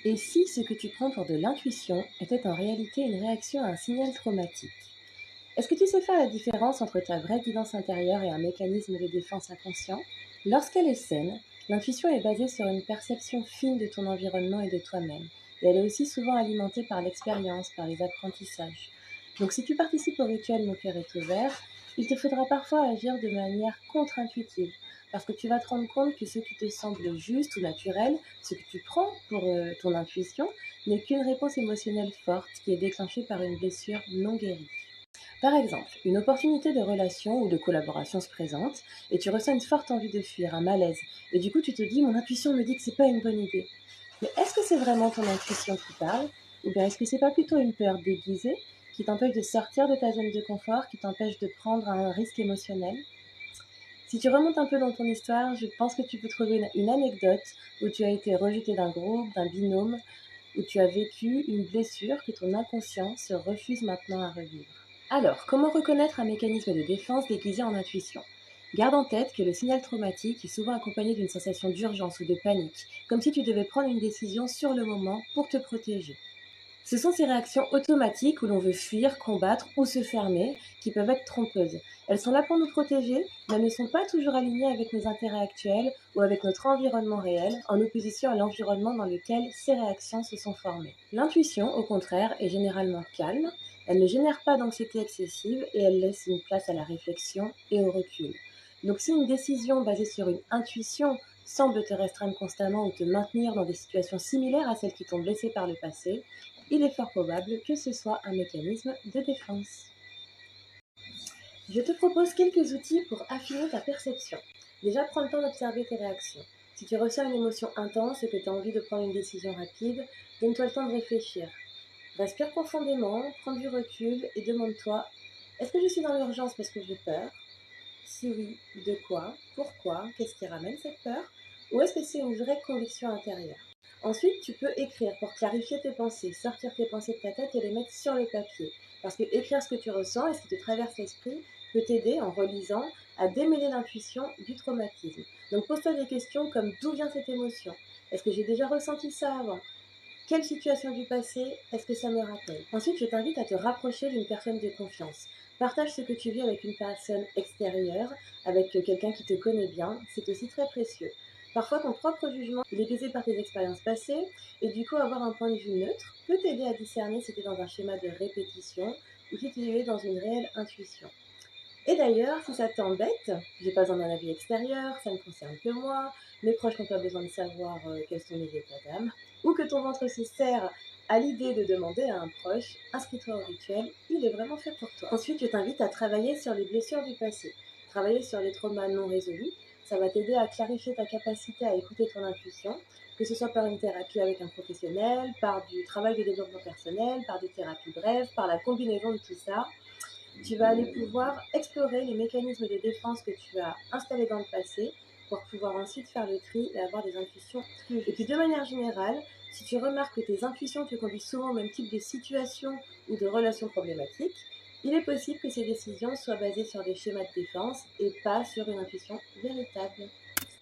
Et si ce que tu prends pour de l'intuition était en réalité une réaction à un signal traumatique? Est-ce que tu sais faire la différence entre ta vraie guidance intérieure et un mécanisme de défense inconscient? Lorsqu'elle est saine, l'intuition est basée sur une perception fine de ton environnement et de toi-même. Et elle est aussi souvent alimentée par l'expérience, par les apprentissages. Donc si tu participes au rituel Mon cœur est ouvert, il te faudra parfois agir de manière contre-intuitive, parce que tu vas te rendre compte que ce qui te semble juste ou naturel, ce que tu prends pour ton intuition, n'est qu'une réponse émotionnelle forte qui est déclenchée par une blessure non guérie. Par exemple, une opportunité de relation ou de collaboration se présente et tu ressens une forte envie de fuir, un malaise. Et du coup, tu te dis, mon intuition me dit que c'est pas une bonne idée. Mais est-ce que c'est vraiment ton intuition qui parle? Ou bien est-ce que c'est pas plutôt une peur déguisée qui t'empêche de sortir de ta zone de confort, qui t'empêche de prendre un risque émotionnel? Si tu remontes un peu dans ton histoire, je pense que tu peux trouver une anecdote où tu as été rejeté d'un groupe, d'un binôme, où tu as vécu une blessure que ton inconscient se refuse maintenant à revivre. Alors, comment reconnaître un mécanisme de défense déguisé en intuition? Garde en tête que le signal traumatique est souvent accompagné d'une sensation d'urgence ou de panique, comme si tu devais prendre une décision sur le moment pour te protéger. Ce sont ces réactions automatiques où l'on veut fuir, combattre ou se fermer qui peuvent être trompeuses. Elles sont là pour nous protéger, mais elles ne sont pas toujours alignées avec nos intérêts actuels ou avec notre environnement réel, en opposition à l'environnement dans lequel ces réactions se sont formées. L'intuition, au contraire, est généralement calme, elle ne génère pas d'anxiété excessive et elle laisse une place à la réflexion et au recul. Donc si une décision basée sur une intuition semble te restreindre constamment ou te maintenir dans des situations similaires à celles qui t'ont blessé par le passé, il est fort probable que ce soit un mécanisme de défense. Je te propose quelques outils pour affiner ta perception. Déjà, prends le temps d'observer tes réactions. Si tu ressens une émotion intense et que tu as envie de prendre une décision rapide, donne-toi le temps de réfléchir. Respire profondément, prends du recul et demande-toi, est-ce que je suis dans l'urgence parce que j'ai peur? Si oui, de quoi? Pourquoi? Qu'est-ce qui ramène cette peur? Ou est-ce que c'est une vraie conviction intérieure? Ensuite, tu peux écrire pour clarifier tes pensées, sortir tes pensées de ta tête et les mettre sur le papier. Parce que écrire ce que tu ressens et ce qui te traverse l'esprit peut t'aider, en relisant, à démêler l'intuition du traumatisme. Donc pose-toi des questions comme d'où vient cette émotion? Est-ce que j'ai déjà ressenti ça avant? Quelle situation du passé est-ce que ça me rappelle? Ensuite, je t'invite à te rapprocher d'une personne de confiance. Partage ce que tu vis avec une personne extérieure, avec quelqu'un qui te connaît bien, c'est aussi très précieux. Parfois, ton propre jugement, il est biaisé par tes expériences passées, et du coup, avoir un point de vue neutre peut t'aider à discerner si tu es dans un schéma de répétition ou si tu es dans une réelle intuition. Et d'ailleurs, si ça t'embête, j'ai pas besoin d'un avis extérieur, ça ne concerne que moi, mes proches n'ont pas besoin de savoir quels sont mes états d'âme, ou que ton ventre se serre à l'idée de demander à un proche, inscris-toi au rituel, il est vraiment fait pour toi. Ensuite, je t'invite à travailler sur les blessures du passé, travailler sur les traumas non résolus, ça va t'aider à clarifier ta capacité à écouter ton intuition, que ce soit par une thérapie avec un professionnel, par du travail de développement personnel, par des thérapies brèves, par la combinaison de tout ça. Tu vas aller pouvoir explorer les mécanismes de défense que tu as installés dans le passé pour pouvoir ensuite faire le tri et avoir des intuitions plus justes. Et puis de manière générale, si tu remarques que tes intuitions te conduisent souvent au même type de situation ou de relations problématiques, il est possible que ces décisions soient basées sur des schémas de défense et pas sur une intuition véritable.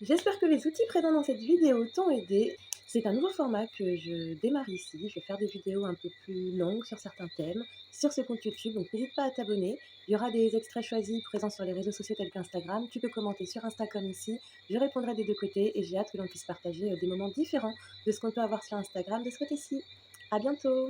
J'espère que les outils présents dans cette vidéo t'ont aidé. C'est un nouveau format que je démarre ici. Je vais faire des vidéos un peu plus longues sur certains thèmes, sur ce compte YouTube, donc n'hésite pas à t'abonner. Il y aura des extraits choisis présents sur les réseaux sociaux tels qu'Instagram. Tu peux commenter sur Insta comme ici. Je répondrai des deux côtés et j'ai hâte que l'on puisse partager des moments différents de ce qu'on peut avoir sur Instagram de ce côté-ci. À bientôt!